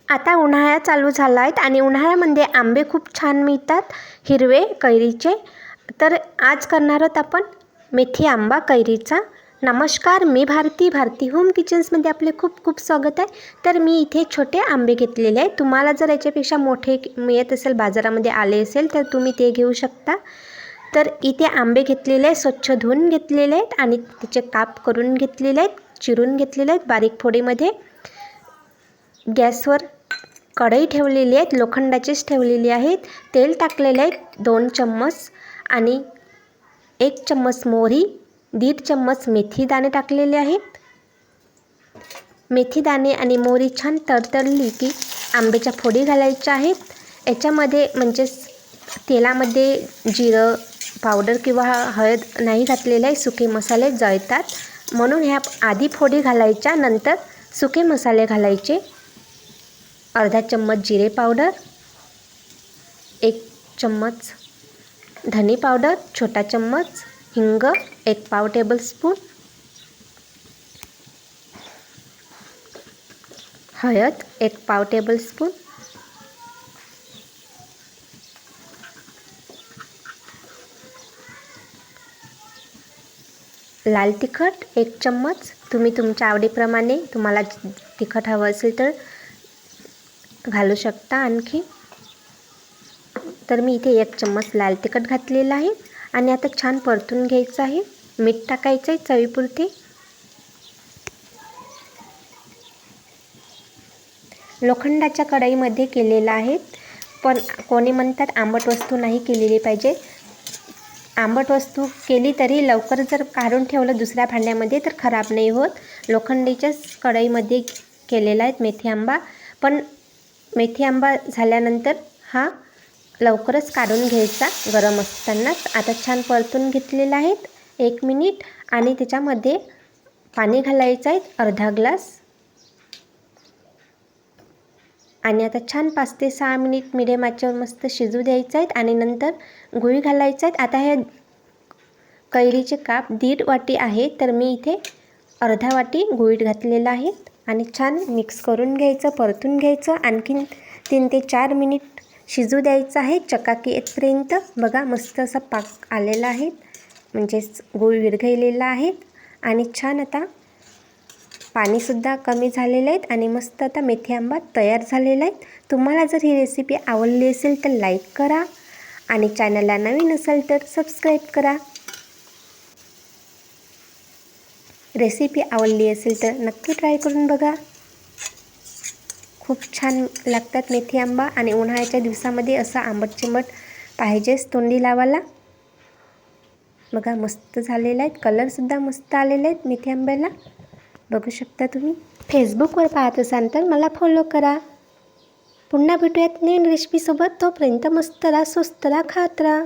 आता उन्हाळा चालू झाला आहे आणि उन्हाळ्यामध्ये आंबे खूप छान मिळतात हिरवे कैरीचे. तर आज करणार आहोत आपण मेथी आंबा कैरीचा. नमस्कार, मी भारती होम किचन्समध्ये आपले खूप खूप स्वागत आहे. तर मी इथे छोटे आंबे घेतलेले आहेत. तुम्हाला जर याच्यापेक्षा मोठे मिळत असेल, बाजारामध्ये आले असेल, तर तुम्ही ते घेऊ शकता. तर इथे आंबे घेतलेले आहेत, स्वच्छ धुवून घेतलेले आहेत आणि त्याचे काप करून घेतलेले आहेत, चिरून घेतलेले आहेत बारीक फोडीमध्ये. गॅसवर कढई ठेवलेली आहे, लोखंडाचीच ठेवलेली आहेत. तेल टाकलेले आहे 2 चम्मच आणि 1 चम्मच मोहरी, 1.5 चम्मच मेथी दाणे टाकलेले आहेत. मेथी दाणे आणि मोहरी छान तडतडली की आंब्याच्या फोडी घालायच्या आहेत. याच्यामध्ये म्हणजेच तेलामध्ये जिरं पावडर किंवा हळद नाही घातलेलं आहे. सुके मसाले जळतात, म्हणून ह्या आधी फोडी घालायच्या, नंतर सुके मसाले घालायचे. अर्धा चम्मच जिरे पावडर, 1 चम्मच धने पावडर, छोटा चम्मच हिंग, 1 पाव टेबलस्पून हळद, 1 पाव टेबलस्पून लाल तिखट, 1 चम्मच. तुम्ही तुमच्या आवडीप्रमाणे, तुम्हाला तिखट हवं असेल तर घालू शकता आणखी. तर मी इथे 1 चम्मच लाल तिखट घातलेलं आहे आणि आता छान परतून घ्यायचं आहे. मीठ टाकायचं आहे चवीपुरते. लोखंडाच्या कढईमध्ये केलेलं आहे, पण कोणी म्हणतात आंबट वस्तू नाही केलेली पाहिजे. आंबट वस्तू केली तरी लवकर जर काढून ठेवलं दुसऱ्या भांड्यामध्ये तर खराब नाही होत. लोखंडीच्याच कढईमध्ये केलेला आहे मेथी आंबा. पण मेथी आंबा झाल्यानंतर हा लवकरच काढून घ्यायचा गरम असतानाच. आता छान परतून घेतलेला आहे 1 मिनिट आणि त्याच्यामध्ये पाणी घालायचं आहे अर्धा ग्लास आणि आता छान 5 ते 6 मिनिट मिडियम आचेवर मस्त शिजू द्यायचं आहे आणि नंतर गुळ घालायचं आहे. आता हे कैरीचे काप 1.5 वाटी आहे, तर मी इथे अर्धा वाटी गूळ घातलेला आहे आणि छान मिक्स करून घ्यायचं, परतून घ्यायचं. आणखीन 3 ते 4 मिनिट शिजू द्यायचं आहे चकाकी येतपर्यंत. बघा मस्त असा पाक आलेला आहे, म्हणजेच गूळ विरघळलेला आहे आणि छान आता पाणीसुद्धा कमी झालेलं आहे आणि मस्त आता मेथी आंबा तयार झालेला आहे. तुम्हाला जर ही रेसिपी आवडली असेल तर लाईक करा आणि चॅनलला नवीन असेल तर सबस्क्राईब करा. रेसिपी आवडली असेल तर नक्की ट्राय करून बघा. खूप छान लागतात मेथी आंबा आणि उन्हाळ्याच्या दिवसामध्ये असा आंबट चिंबट पाहिजेच तोंडी लावायला. बघा मस्त झालेला आहे, कलरसुद्धा मस्त आलेला आहे मेथी आंब्याला, बघू शकता तुम्ही. फेसबुकवर पाहत असाल तर मला फॉलो करा. पुन्हा भेटूयात नवीन रेसिपीसोबत. तोपर्यंत मस्त राहा, स्वस्त राहा, खात राहा.